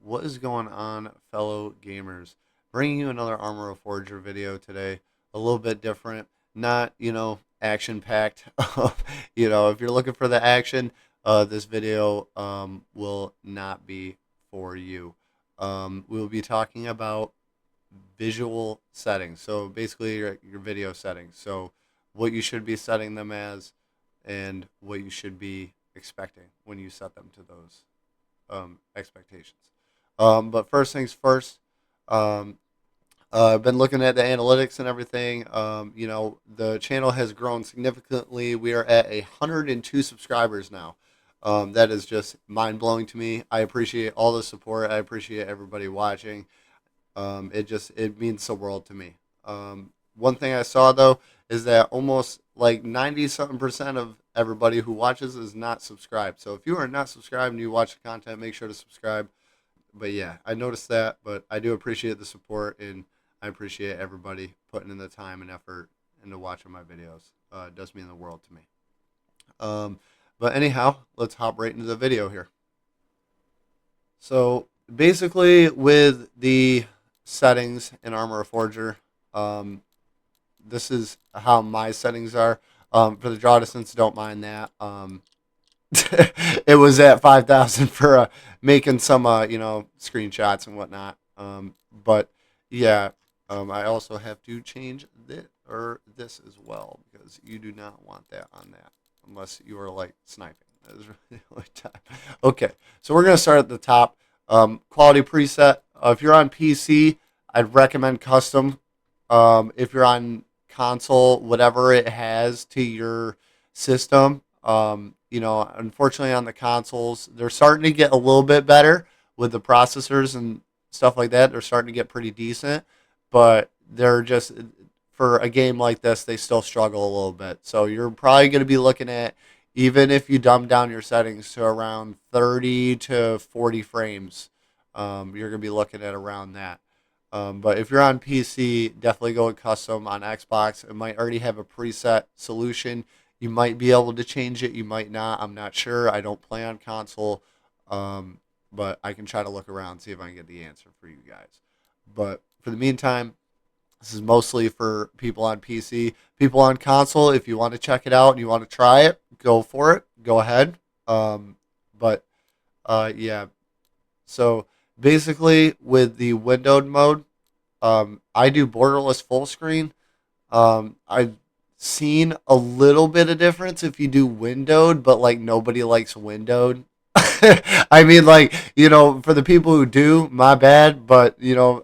What is going on, fellow gamers? Bringing you another Arma Reforger video today. A little bit different, not action packed. If you're looking for the action, this video will not be for you. We'll be talking about visual settings. So basically, your video settings. So what you should be setting them as, and what you should be expecting when you set them to those expectations. But first things first, um, I've been looking at the analytics and everything. The channel has grown significantly. We are at 102 subscribers now. That is just mind blowing to me. I appreciate all the support. I appreciate everybody watching. It means the world to me. One thing I saw though is that almost like 90 something percent of everybody who watches is not subscribed. So if you are not subscribed and you watch the content, make sure to subscribe. But yeah, I noticed that, but I do appreciate the support, and I appreciate everybody putting in the time and effort into watching my videos. It does mean the world to me. Um, but anyhow, let's hop right into the video here. So basically, with the settings in Arma Reforger, um, this is how my settings are. For the draw distance, don't mind that. It was at 5,000 for making some screenshots and whatnot. But yeah, I also have to change this as well, because you do not want that on that unless you are like sniping. That is really the only time. Okay, so we're gonna start at the top. Quality preset. If you're on PC, I'd recommend custom. If you're on console, whatever it has to your system. Unfortunately on the consoles, they're starting to get a little bit better with the processors and stuff like that. They're starting to get pretty decent, but they're just, for a game like this, they still struggle a little bit. So you're probably going to be looking at, even if you dumb down your settings to around 30 to 40 frames, you're going to be looking at around that. But if you're on PC, definitely go with custom. On Xbox, it might already have a preset solution. You might be able to change it. You might not. I'm not sure. I don't play on console, um, but I can try to look around and see if I can get the answer for you guys. But for the meantime, this is mostly for people on PC. People on console, if you want to check it out and you want to try it, go for it. Go ahead. Yeah. So basically, with the windowed mode, I do borderless full screen. I've seen a little bit of difference if you do windowed, but like nobody likes windowed. I mean, like, for the people who do, my bad, but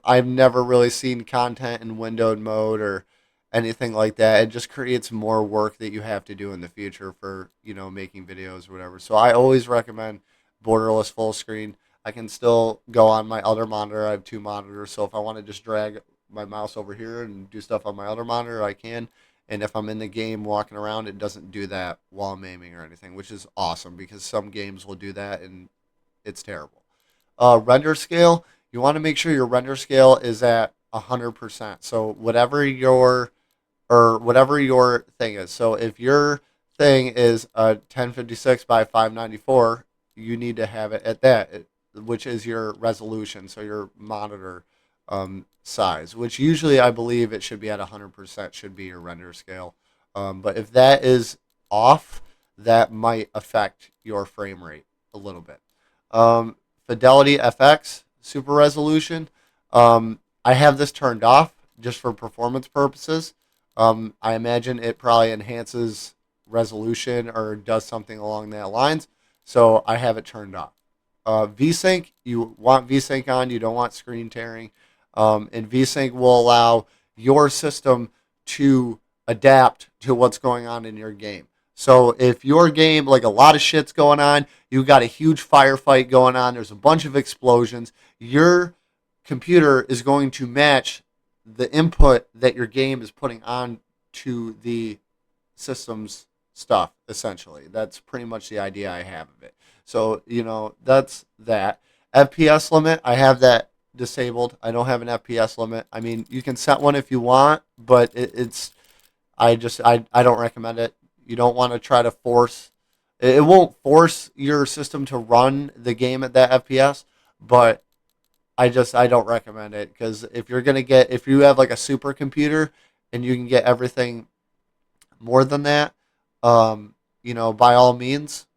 I've never really seen content in windowed mode or anything like that. It just creates more work that you have to do in the future for, making videos or whatever. So I always recommend borderless full screen. I can still go on my other monitor. I have two monitors, so if I want to just drag my mouse over here and do stuff on my other monitor, I can. And if I'm in the game walking around, it doesn't do that while I'm aiming or anything, which is awesome because some games will do that and it's terrible. Render scale, you want to make sure your render scale is at 100%. So whatever your thing is. So if your thing is a 1056 by 594, you need to have it at that, which is your resolution, so your monitor size, which usually I believe it should be at 100% should be your render scale. But if that is off, that might affect your frame rate a little bit. Fidelity FX, super resolution. I have this turned off just for performance purposes. I imagine it probably enhances resolution or does something along that lines. So I have it turned off. VSync, you want VSync on, you don't want screen tearing. And VSync will allow your system to adapt to what's going on in your game. So if your game, like a lot of shit's going on, you got a huge firefight going on, there's a bunch of explosions, your computer is going to match the input that your game is putting on to the system's stuff, essentially. That's pretty much the idea I have of it. So, that's that. FPS limit, I have that disabled. I don't have an FPS limit. I mean, you can set one if you want, but I don't recommend it. You don't want to try to force, it won't force your system to run the game at that FPS, but I don't recommend it, because if you have like a supercomputer and you can get everything more than that, by all means,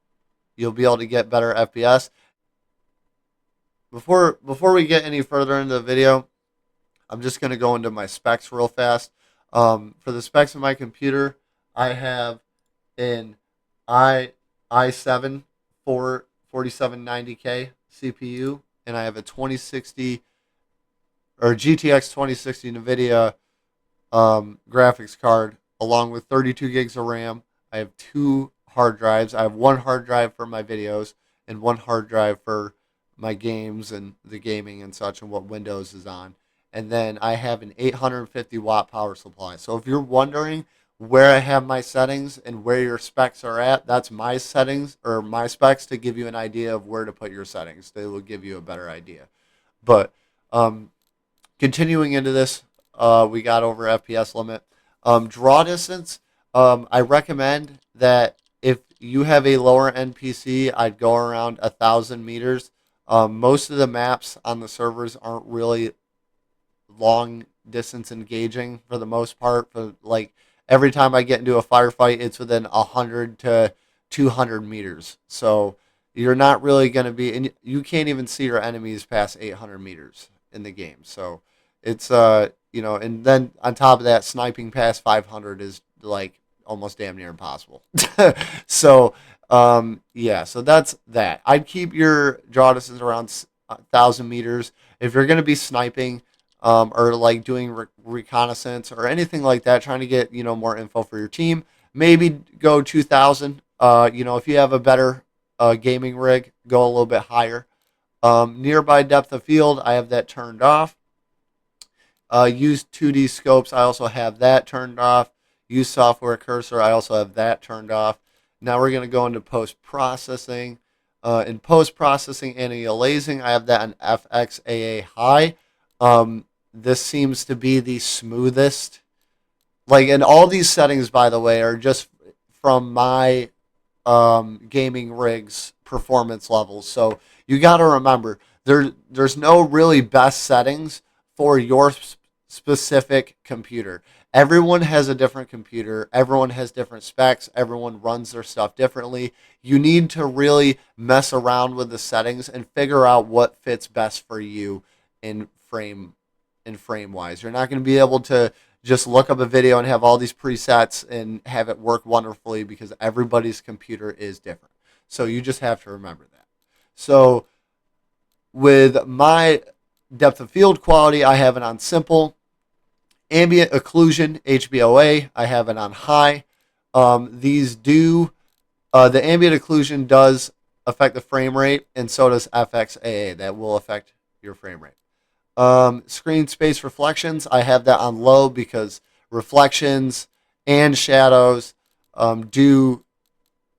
you'll be able to get better FPS. Before we get any further into the video, I'm just going to go into my specs real fast. For the specs of my computer, I have an i i7 4790K CPU, and I have a 2060 or GTX 2060 NVIDIA graphics card, along with 32 gigs of RAM. I have two hard drives. I have one hard drive for my videos and one hard drive for my games and the gaming and such, and what Windows is on. And then I have an 850 watt power supply. So if you're wondering where I have my settings and where your specs are at, that's my settings or my specs to give you an idea of where to put your settings. They will give you a better idea. But continuing into this, we got over FPS limit. Draw distance, I recommend that if you have a lower NPC, I'd go around 1,000 meters. Most of the maps on the servers aren't really long distance engaging for the most part. For like every time I get into a firefight, it's within 100 to 200 meters. So you're not really going to be, and you can't even see your enemies past 800 meters in the game. So it's and then on top of that, sniping past 500 is like almost damn near impossible. So yeah, so that's that. I'd keep your draw distance around 1,000 meters. If you're going to be sniping, or like doing reconnaissance or anything like that, trying to get more info for your team, maybe go 2,000. If you have a better gaming rig, go a little bit higher. Nearby depth of field, I have that turned off. Use 2D scopes, I also have that turned off. Use software cursor, I also have that turned off. Now we're going to go into post-processing. In post-processing anti-aliasing, I have that on FXAA high. This seems to be the smoothest. And all these settings, by the way, are just from my gaming rig's performance levels. So you got to remember, there's no really best settings for your specific computer. Everyone has a different computer. Everyone has different specs. Everyone runs their stuff differently. You need to really mess around with the settings and figure out what fits best for you in frame wise. You're not going to be able to just look up a video and have all these presets and have it work wonderfully, because everybody's computer is different. So you just have to remember that. So with my depth of field quality, I have it on simple. Ambient occlusion, HBOA, I have it on high. The ambient occlusion does affect the frame rate, and so does FXAA. That will affect your frame rate. Screen space reflections, I have that on low, because reflections and shadows do.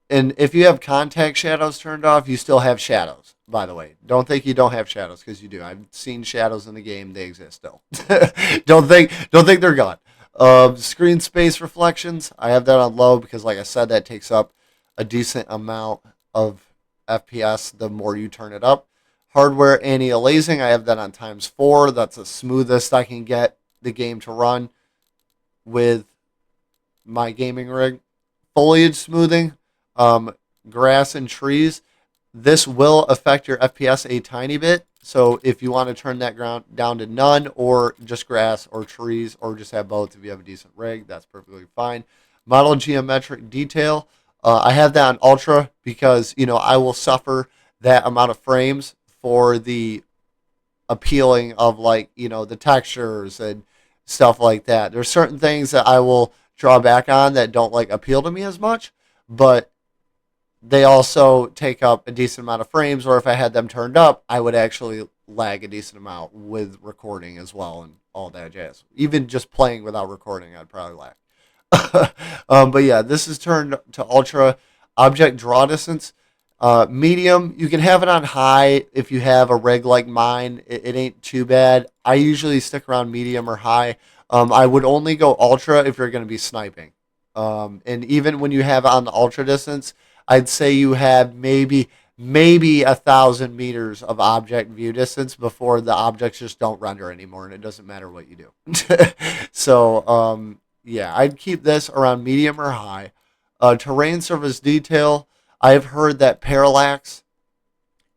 And if you have contact shadows turned off, you still have shadows, by the way. Don't think you don't have shadows, because you do. I've seen shadows in the game. They exist still. don't think they're gone. Screen space reflections, I have that on low, because like I said, that takes up a decent amount of FPS the more you turn it up. Hardware anti-aliasing, I have that on ×4. That's the smoothest I can get the game to run with my gaming rig. Foliage smoothing, grass and trees. This will affect your FPS a tiny bit. So if you want to turn that down to none, or just grass or trees, or just have both if you have a decent rig, that's perfectly fine. Model geometric detail, I have that on ultra, because I will suffer that amount of frames for the appealing of the textures and stuff like that. There's certain things that I will draw back on that don't appeal to me as much, but they also take up a decent amount of frames, or if I had them turned up, I would actually lag a decent amount with recording as well and all that jazz. Even just playing without recording, I'd probably lag. But yeah, this is turned to ultra. Object draw distance, medium, you can have it on high if you have a rig like mine. It ain't too bad. I usually stick around medium or high. I would only go ultra if you're going to be sniping. And even when you have it on the ultra distance, I'd say you have maybe maybe 1,000 meters of object view distance before the objects just don't render anymore, and it doesn't matter what you do. So yeah, I'd keep this around medium or high. Terrain surface detail. I've heard that parallax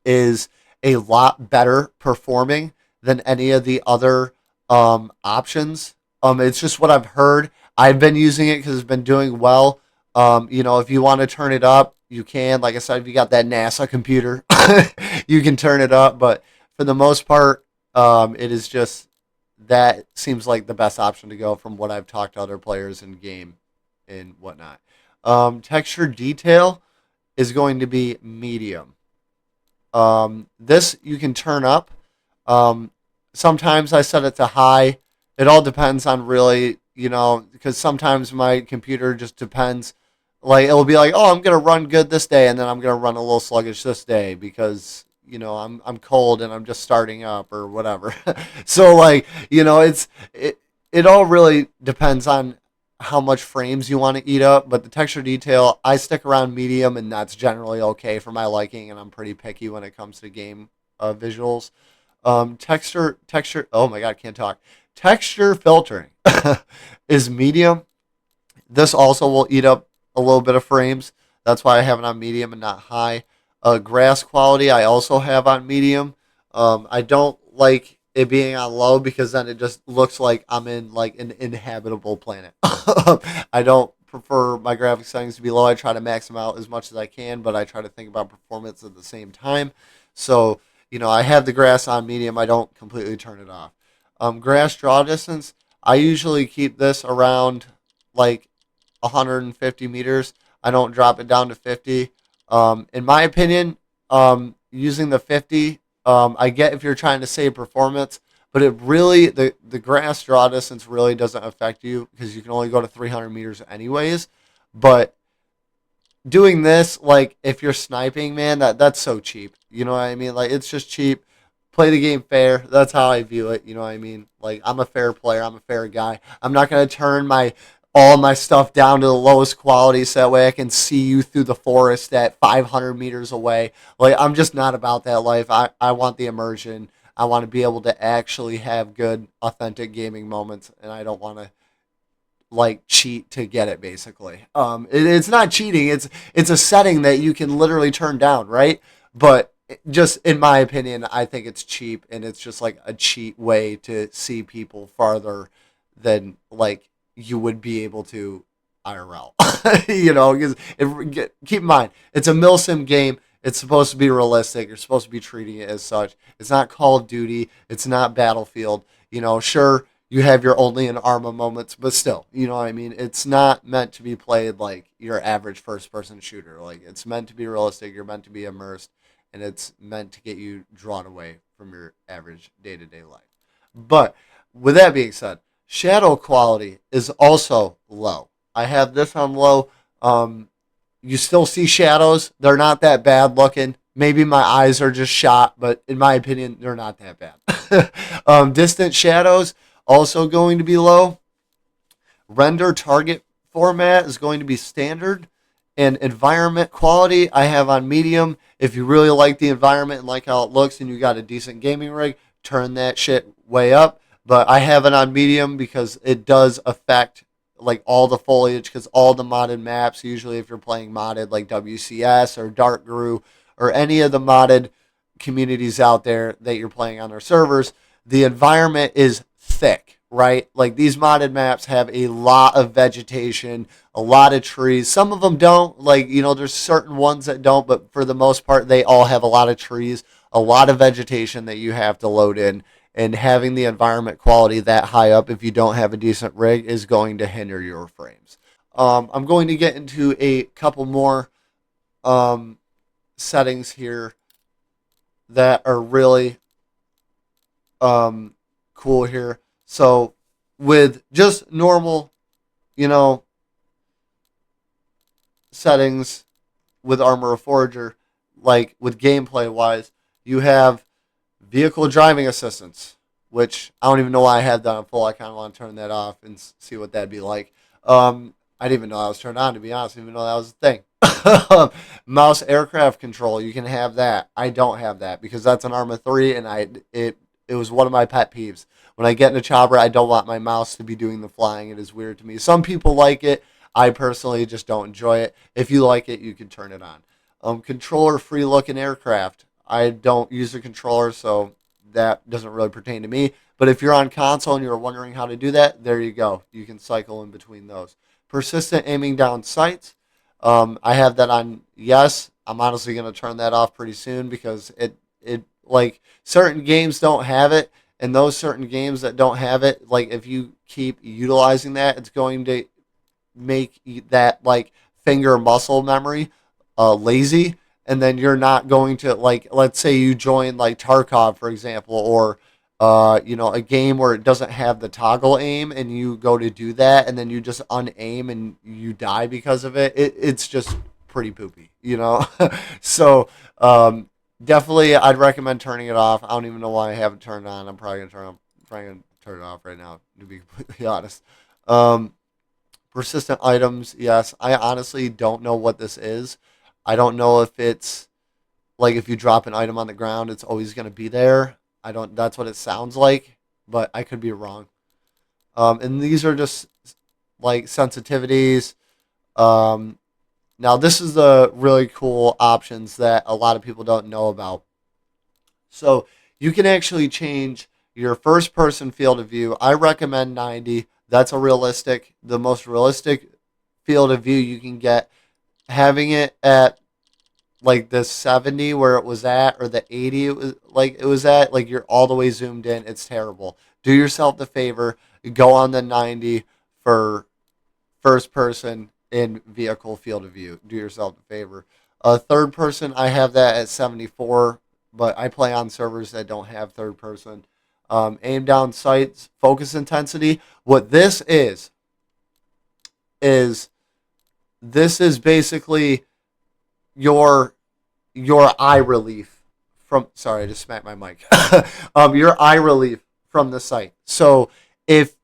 is a lot better performing than any of the other options. It's just what I've heard. I've been using it because it's been doing well. If you want to turn it up, you can. Like I said, if you got that NASA computer, you can turn it up. But for the most part, it is just that seems like the best option to go from what I've talked to other players in game and whatnot. Texture detail is going to be medium. This you can turn up. Um, Sometimes I set it to high. It all depends on really, because sometimes my computer just depends. Like it'll be like, oh, I'm gonna run good this day, and then I'm gonna run a little sluggish this day because I'm cold and I'm just starting up or whatever. So like it all really depends on how much frames you want to eat up. But the texture detail, I stick around medium, and that's generally okay for my liking. And I'm pretty picky when it comes to game visuals. Texture. Oh my god, can't talk. Texture filtering is medium. This also will eat up a little bit of frames. That's why I have it on medium and not high. Grass quality I also have on medium. I don't like it being on low because then it just looks like I'm in like an inhabitable planet. I don't prefer my graphic settings to be low. I try to max them out as much as I can, but I try to think about performance at the same time. So, I have the grass on medium. I don't completely turn it off. Grass draw distance, I usually keep this around like 150 meters. I don't drop it down to 50. In my opinion, using the 50, I get if you're trying to save performance, but it really the grass draw distance really doesn't affect you because you can only go to 300 meters anyways. But doing this, like if you're sniping, man, that's so cheap. You know what I mean? Like it's just cheap. Play the game fair. That's how I view it. You know what I mean? Like I'm a fair player. I'm a fair guy. I'm not gonna turn my all my stuff down to the lowest quality so that way I can see you through the forest at 500 meters away. Like I'm just not about that life. I want the immersion. I want to be able to actually have good, authentic gaming moments, and I don't want to like cheat to get it basically. It's not cheating. It's a setting that you can literally turn down, right? But just in my opinion, I think it's cheap and it's just like a cheat way to see people farther than like you would be able to IRL. Because keep in mind it's a milsim game. It's supposed to be realistic. You're supposed to be treating it as such. It's not Call of Duty. It's not Battlefield. Sure, you have your only in Arma moments, but still, you know what I mean? It's not meant to be played like your average first person shooter. Like it's meant to be realistic, you're meant to be immersed, and it's meant to get you drawn away from your average day to day life. But with that being said, shadow quality is also low. I have this on low. You still see shadows. They're not that bad looking. Maybe my eyes are just shot, but in my opinion, they're not that bad. Distant shadows also going to be low. Render target format is going to be standard. And environment quality I have on medium. If you really like the environment and like how it looks and you got a decent gaming rig, turn that shit way up. But I have it on medium because it does affect like all the foliage because all the modded maps, usually if you're playing modded like WCS or Dark Grew or any of the modded communities out there that you're playing on their servers, the environment is thick, right? Like these modded maps have a lot of vegetation, a lot of trees. Some of them don't. Like, there's certain ones that don't, but for the most part, they all have a lot of trees, a lot of vegetation that you have to load in. And having the environment quality that high up, if you don't have a decent rig, is going to hinder your frames. I'm going to get into a couple more settings here that are really cool here. So with just normal, you know, settings with Arma Reforger, like with gameplay wise, you have vehicle driving assistance, which I don't even know why I had that on full. I kind of want to turn that off and see what that'd be like. I didn't even know that was turned on, to be honest. I didn't even know that was a thing. Mouse aircraft control, you can have that. I don't have that because that's an Arma 3, and it was one of my pet peeves. When I get in a chopper, I don't want my mouse to be doing the flying. It is weird to me. Some people like it. I personally just don't enjoy it. If you like it, you can turn it on. Controller free looking aircraft. I don't use a controller, so that doesn't really pertain to me. But if you're on console and you're wondering how to do that, there you go. You can cycle in between those. Persistent aiming down sights. I have that on yes. I'm honestly going to turn that off pretty soon because it like certain games don't have it, and those certain games that don't have it, like if you keep utilizing that, it's going to make that like finger muscle memory lazy, and then you're not going to like, let's say you join like Tarkov for example, or a game where it doesn't have the toggle aim, and you go to do that, and then you just unaim and you die because of it's just pretty poopy. So definitely, I'd recommend turning it off. I don't even know why I haven't turned it on. I'm probably gonna turn it off right now, to be completely honest. Um, Persistent items, yes. I honestly don't know what this is. I don't know if it's like if you drop an item on the ground, it's always going to be there. I don't. That's what it sounds like, but I could be wrong. And these are just like sensitivities. Um, Now this is the really cool options that a lot of people don't know about. So you can actually change your first person field of view. I recommend 90. That's the most realistic field of view you can get. Having it at like the 70 where it was at, or the 80 it was at, like you're all the way zoomed in. It's terrible. Do yourself the favor, go on the 90 for first person in vehicle field of view. Do yourself a favor. Third person, I have that at 74, but I play on servers that don't have third person. Aim down sights, focus intensity. What is this is basically your eye relief from. Sorry, I just smacked my mic. Your eye relief from the sight. So if,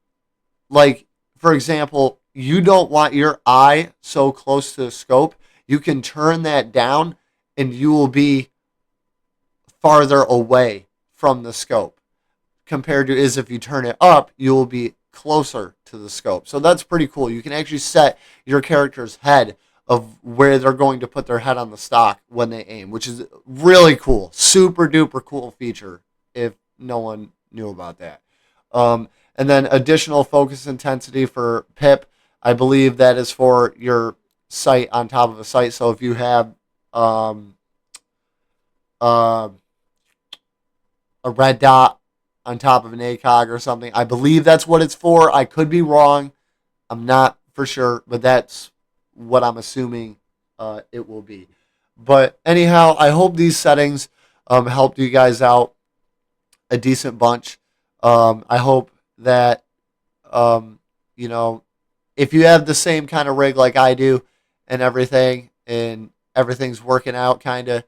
like, for example, you don't want your eye so close to the scope, you can turn that down and you will be farther away from the scope, compared to is if you turn it up, you will be closer to the scope. So that's pretty cool. You can actually set your character's head of where they're going to put their head on the stock when they aim, which is really cool. Super duper cool feature if no one knew about that. And then additional focus intensity for Pip. I believe that is for your sight on top of a sight. So if you have uh, a red dot on top of an ACOG or something, I believe that's what it's for. I could be wrong. I'm not for sure, but that's what I'm assuming it will be. But anyhow, I hope these settings helped you guys out a decent bunch. I hope that um, you know, if you have the same kind of rig like I do and everything's working out kind of,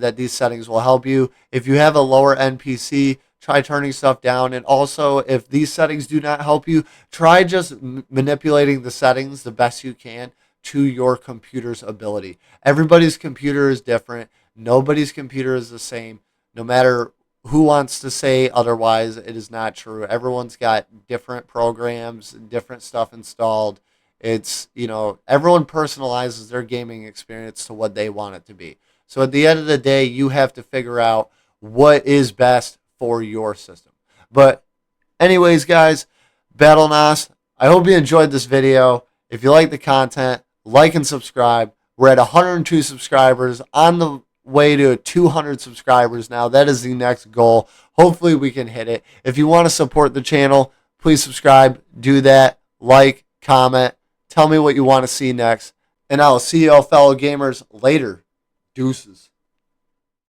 that these settings will help you. If you have a lower NPC, try turning stuff down. And also, if these settings do not help you, try just manipulating the settings the best you can to your computer's ability. Everybody's computer is different. Nobody's computer is the same. No matter who wants to say otherwise, it is not true. Everyone's got different programs, different stuff installed. Everyone personalizes their gaming experience to what they want it to be. So at the end of the day, you have to figure out what is best for your system. But anyways, guys, BattleNOS, I hope you enjoyed this video. If you like the content, like and subscribe. We're at 102 subscribers, on the way to 200 subscribers now. That is the next goal. Hopefully we can hit it. If you want to support the channel, please subscribe. Do that. Like, comment. Tell me what you want to see next. And I will see you all fellow gamers later. Deuces.